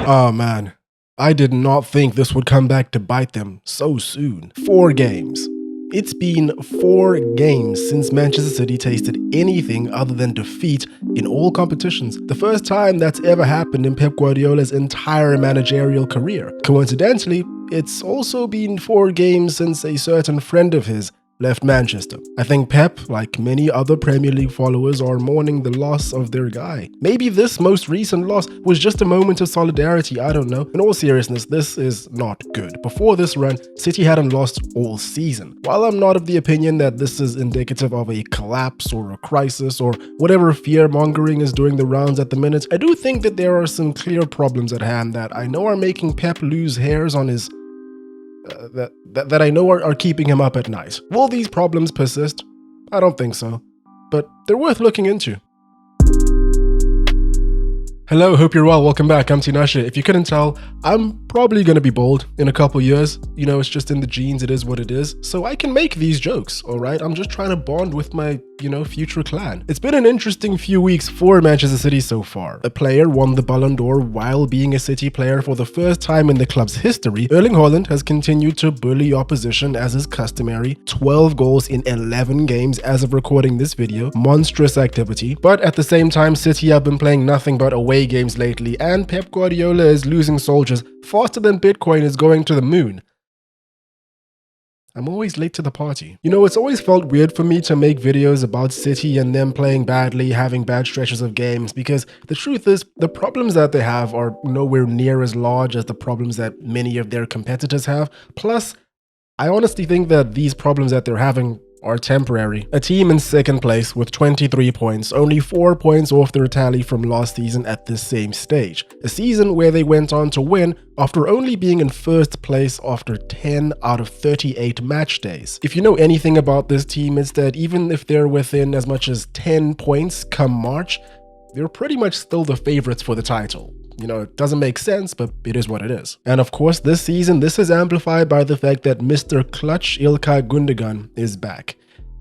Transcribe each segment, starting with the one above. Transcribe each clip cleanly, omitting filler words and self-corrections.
Oh man, I did not think this would come back to bite them so soon. 4 games. It's been 4 games since Manchester City tasted anything other than defeat in all competitions. The first time that's ever happened in Pep Guardiola's entire managerial career. Coincidentally, it's also been 4 games since a certain friend of his left Manchester. I think Pep, like many other Premier League followers, are mourning the loss of their guy. Maybe this most recent loss was just a moment of solidarity, I don't know. In all seriousness, this is not good. Before this run, City hadn't lost all season. While I'm not of the opinion that this is indicative of a collapse or a crisis or whatever fear-mongering is doing the rounds at the minute, I do think that there are some clear problems at hand that I know are making Pep lose hairs on his that I know are keeping him up at night. Will these problems persist? I don't think so, but they're worth looking into. Hello, hope you're well. Welcome back. I'm Tinashe. If you couldn't tell, I'm probably gonna be bald in a couple years. You know, it's just in the genes, it is what it is. So I can make these jokes, all right? I'm just trying to bond with my, future clan. It's been an interesting few weeks for Manchester City so far. A player won the Ballon d'Or while being a City player for the first time in the club's history. Erling Haaland has continued to bully opposition as is customary. 12 goals in 11 games as of recording this video. Monstrous activity. But at the same time, City have been playing nothing but away games lately, and Pep Guardiola is losing soldiers faster than Bitcoin is going to the moon. I'm always late to the party. It's always felt weird for me to make videos about City and them playing badly, having bad stretches of games, because the truth is, the problems that they have are nowhere near as large as the problems that many of their competitors have. Plus, I honestly think that these problems that they're having are temporary. A team in second place with 23 points, only 4 points off their tally from last season at this same stage. A season where they went on to win after only being in first place after 10 out of 38 match days. If you know anything about this team, it's that even if they're within as much as 10 points come March, they're pretty much still the favorites for the title. It doesn't make sense, but it is what it is. And of course, this season, this is amplified by the fact that Mr. Clutch Ilkay Gundogan is back.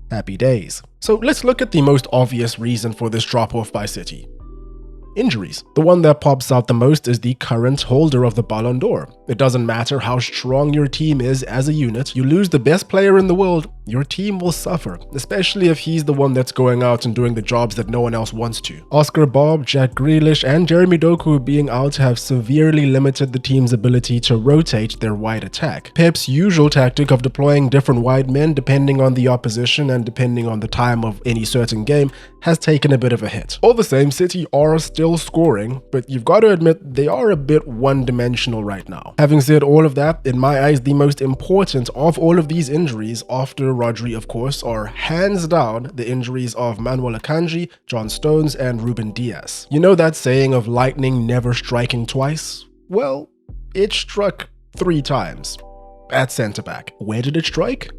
Happy days. So let's look at the most obvious reason for this drop-off by City. Injuries. The one that pops out the most is the current holder of the Ballon d'Or. It doesn't matter how strong your team is as a unit, you lose the best player in the world, your team will suffer, especially if he's the one that's going out and doing the jobs that no one else wants to. Oscar Bob, Jack Grealish, and Jeremy Doku being out have severely limited the team's ability to rotate their wide attack. Pep's usual tactic of deploying different wide men depending on the opposition and depending on the time of any certain game has taken a bit of a hit. All the same, City are still scoring, but you've got to admit they are a bit one-dimensional right now. Having said all of that, in my eyes, the most important of all of these injuries, after Rodri of course, are hands down the injuries of Manuel Akanji, John Stones, and Ruben Dias. You know that saying of lightning never striking twice? Well, it struck 3 times at centre-back. Where did it strike?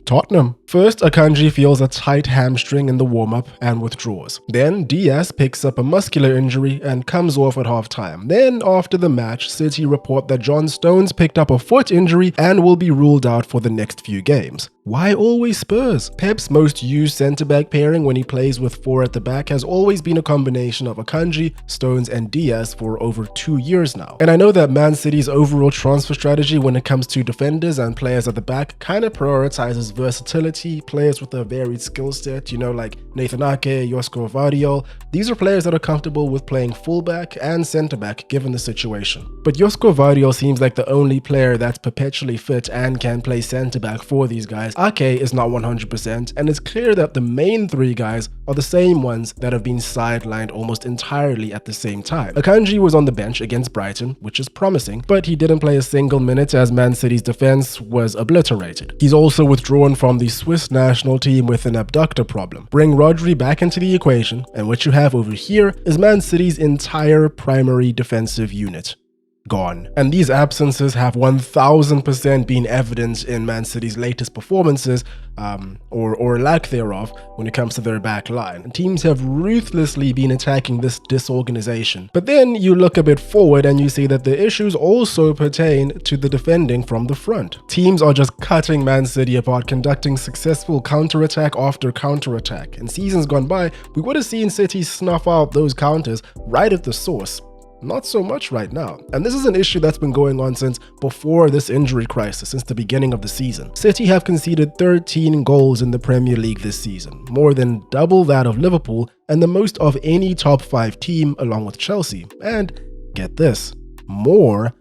Tottenham. First, Akanji feels a tight hamstring in the warm-up and withdraws. Then, Diaz picks up a muscular injury and comes off at half-time. Then, after the match, City report that John Stones picked up a foot injury and will be ruled out for the next few games. Why always Spurs? Pep's most used centre-back pairing when he plays with 4 at the back has always been a combination of Akanji, Stones, and Diaz for over 2 years now. And I know that Man City's overall transfer strategy when it comes to defenders and players at the back kind of prioritizes versatility, players with a varied skill set, like Nathan Ake, Josko Vardiol. These are players that are comfortable with playing fullback and centre-back given the situation. But Josko Vardiol seems like the only player that's perpetually fit and can play centre-back for these guys. Ake is not 100%, and it's clear that the main 3 guys are the same ones that have been sidelined almost entirely at the same time. Akanji was on the bench against Brighton, which is promising, but he didn't play a single minute as Man City's defense was obliterated. He's also withdrawn from the Swiss national team with an abductor problem. Bring Rodri back into the equation, and what you have over here is Man City's entire primary defensive unit. Gone. And these absences have 1000% been evident in Man City's latest performances, or lack thereof, when it comes to their back line. Teams have ruthlessly been attacking this disorganization. But then you look a bit forward and you see that the issues also pertain to the defending from the front. Teams are just cutting Man City apart, conducting successful counterattack after counterattack. In seasons gone by, we would have seen City snuff out those counters right at the source. Not so much right now. And this is an issue that's been going on since before this injury crisis, since the beginning of the season. City have conceded 13 goals in the Premier League this season, more than double that of Liverpool and the most of any top 5 team along with Chelsea. And get this, more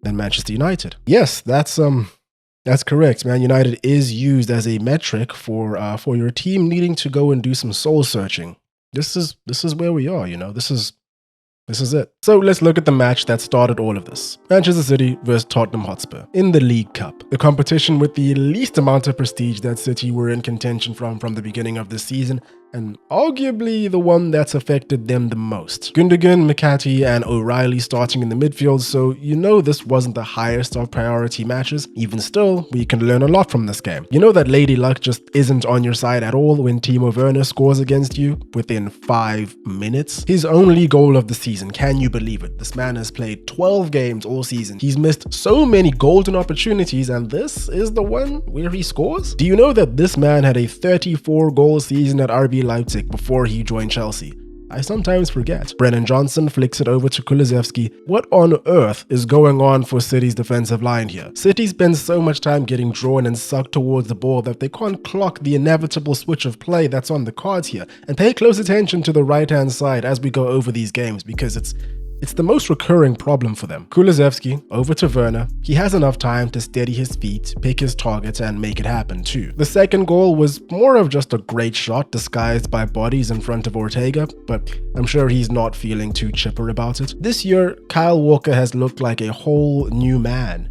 than Manchester United. Yes, that's correct. Man United is used as a metric for your team needing to go and do some soul searching. This is where we are, This is it. So let's look at the match that started all of this. Manchester City versus Tottenham Hotspur in the League Cup. The competition with the least amount of prestige that City were in contention from the beginning of the season, and arguably the one that's affected them the most. Gundogan, McCarthy, and O'Reilly starting in the midfield, so this wasn't the highest of priority matches. Even still, we can learn a lot from this game. That Lady Luck just isn't on your side at all when Timo Werner scores against you within 5 minutes. His only goal of the season, can you believe it? This man has played 12 games all season. He's missed so many golden opportunities, and this is the one where he scores? Do you know that this man had a 34-goal season at RB Leipzig before he joined Chelsea? I sometimes forget. Brennan Johnson flicks it over to Kulusevski. What on earth is going on for City's defensive line here? City spends so much time getting drawn and sucked towards the ball that they can't clock the inevitable switch of play that's on the cards here. And pay close attention to the right-hand side as we go over these games, because it's the most recurring problem for them. Kulusevski over to Werner. He has enough time to steady his feet, pick his targets, and make it happen too. The second goal was more of just a great shot disguised by bodies in front of Ortega, but I'm sure he's not feeling too chipper about it. This year, Kyle Walker has looked like a whole new man.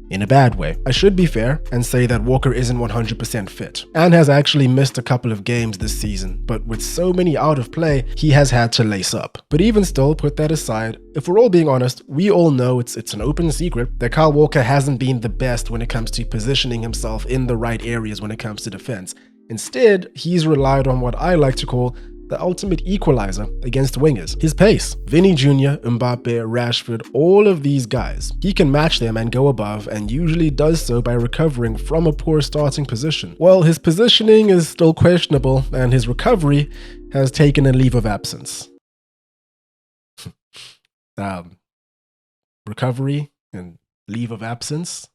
In a bad way. I should be fair and say that Walker isn't 100% fit and has actually missed a couple of games this season, but with so many out of play, he has had to lace up. But even still, put that aside, if we're all being honest, we all know it's an open secret that Kyle Walker hasn't been the best when it comes to positioning himself in the right areas when it comes to defense. Instead, he's relied on what I like to call the ultimate equalizer against wingers. His pace. Vinny Jr., Mbappe, Rashford, all of these guys. He can match them and go above, and usually does so by recovering from a poor starting position. Well, his positioning is still questionable, and his recovery has taken a leave of absence. Recovery and leave of absence?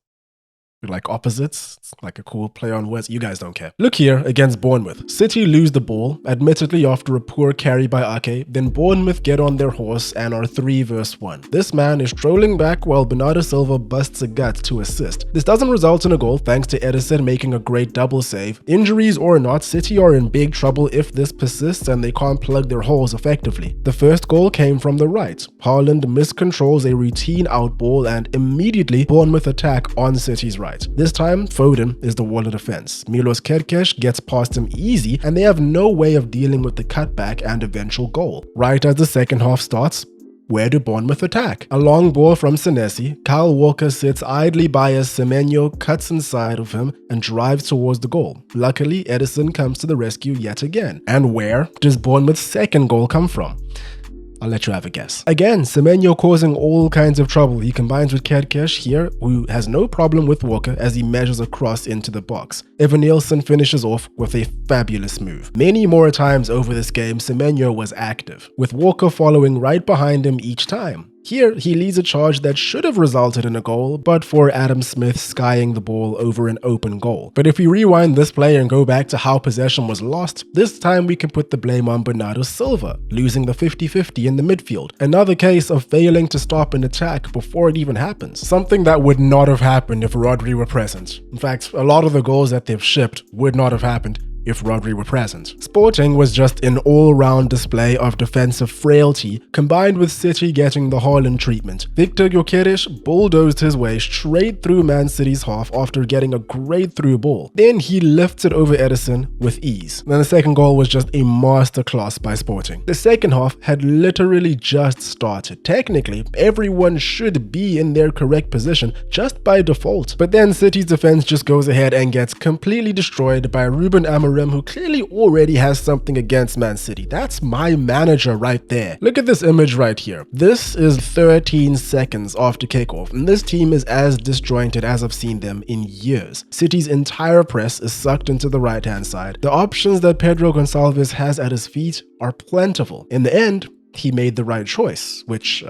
Like opposites. It's like a cool play on words. You guys don't care. Look here against Bournemouth. City lose the ball, admittedly after a poor carry by Ake, then Bournemouth get on their horse and are 3 versus 1. This man is strolling back while Bernardo Silva busts a gut to assist. This doesn't result in a goal thanks to Edison making a great double save. Injuries or not, City are in big trouble if this persists and they can't plug their holes effectively. The first goal came from the right. Haaland miscontrols a routine outball and immediately Bournemouth attack on City's right. This time, Foden is the wall of defense. Milos Kerkesh gets past him easy, and they have no way of dealing with the cutback and eventual goal. Right as the second half starts, where do Bournemouth attack? A long ball from Senesi. Kyle Walker sits idly by as Semenyo cuts inside of him and drives towards the goal. Luckily, Edison comes to the rescue yet again. And where does Bournemouth's second goal come from? I'll let you have a guess. Again, Semenyo causing all kinds of trouble. He combines with Kerkesh here, who has no problem with Walker as he measures across into the box. Evan Nielsen finishes off with a fabulous move. Many more times over this game, Semenyo was active, with Walker following right behind him each time. Here, he leads a charge that should have resulted in a goal, but for Adam Smith skying the ball over an open goal. But if we rewind this play and go back to how possession was lost, this time we can put the blame on Bernardo Silva, losing the 50-50 in the midfield. Another case of failing to stop an attack before it even happens. Something that would not have happened if Rodri were present. In fact, a lot of the goals that they've shipped would not have happened if Rodri were present. Sporting was just an all-round display of defensive frailty, combined with City getting the Haaland treatment. Victor Gyökeres bulldozed his way straight through Man City's half after getting a great through ball. Then he lifts it over Edison with ease. Then the second goal was just a masterclass by Sporting. The second half had literally just started. Technically, everyone should be in their correct position just by default. But then City's defense just goes ahead and gets completely destroyed by Ruben Amorim, who clearly already has something against Man City. That's my manager right there. Look at this image right here. This is 13 seconds after kickoff, and this team is as disjointed as I've seen them in years. City's entire press is sucked into the right-hand side. The options that Pedro Gonçalves has at his feet are plentiful. In the end, he made the right choice, which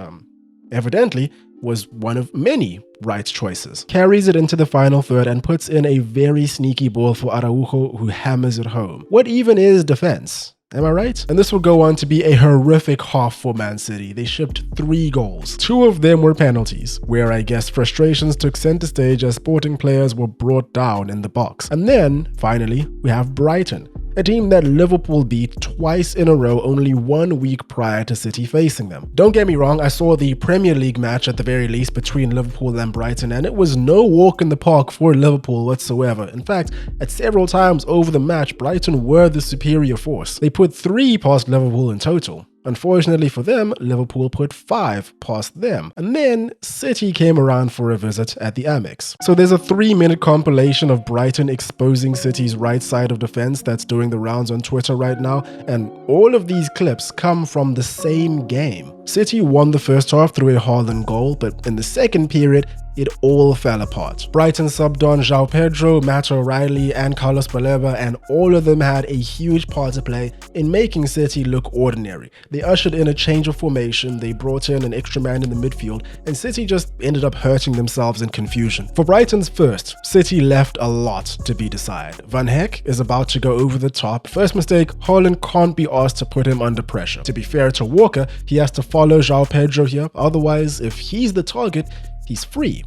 evidently was one of many right choices. Carries it into the final third and puts in a very sneaky ball for Araujo, who hammers it home. What even is defense? Am I right? And this will go on to be a horrific half for Man City. They shipped 3 goals. 2 of them were penalties, where I guess frustrations took center stage as Sporting players were brought down in the box. And then, finally, we have Brighton, a team that Liverpool beat twice in a row only 1 week prior to City facing them. Don't get me wrong, I saw the Premier League match at the very least between Liverpool and Brighton, and it was no walk in the park for Liverpool whatsoever. In fact, at several times over the match, Brighton were the superior force. They put 3 past Liverpool in total. Unfortunately for them, Liverpool put 5 past them. And then City came around for a visit at the Amex. So there's a 3-minute compilation of Brighton exposing City's right side of defense that's doing the rounds on Twitter right now, and all of these clips come from the same game. City won the first half through a Haaland goal, but in the second period, it all fell apart. Brighton subbed on João Pedro, Matt O'Reilly, and Carlos Baleba, and all of them had a huge part to play in making City look ordinary. They ushered in a change of formation, they brought in an extra man in the midfield, and City just ended up hurting themselves in confusion. For Brighton's first, City left a lot to be desired. Van Heck is about to go over the top. First mistake, Haaland can't be asked to put him under pressure. To be fair to Walker, he has to follow João Pedro here, otherwise if he's the target, he's free.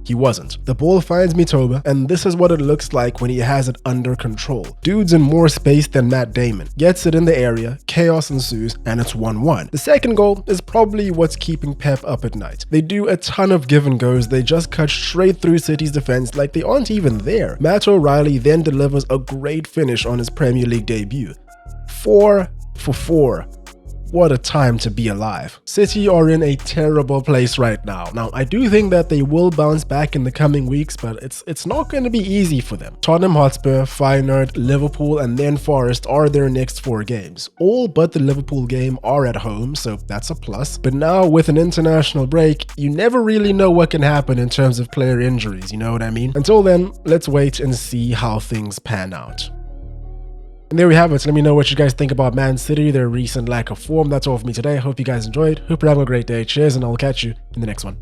He wasn't. The ball finds Mitoba, and this is what it looks like when he has it under control. Dude's in more space than Matt Damon. Gets it in the area, chaos ensues, and it's 1-1. The second goal is probably what's keeping Pep up at night. They do a ton of give and goes, they just cut straight through City's defense like they aren't even there. Matt O'Reilly then delivers a great finish on his Premier League debut. 4 for 4. What a time to be alive. City are in a terrible place right now. Now, I do think that they will bounce back in the coming weeks, but it's not going to be easy for them. Tottenham Hotspur, Feyenoord, Liverpool, and then Forest are their next 4 games. All but the Liverpool game are at home, so that's a plus. But now, with an international break, you never really know what can happen in terms of player injuries, you know what I mean? Until then, let's wait and see how things pan out. And there we have it. Let me know what you guys think about Man City, their recent lack of form. That's all for me today. Hope you guys enjoyed. Hope you're having a great day. Cheers, and I'll catch you in the next one.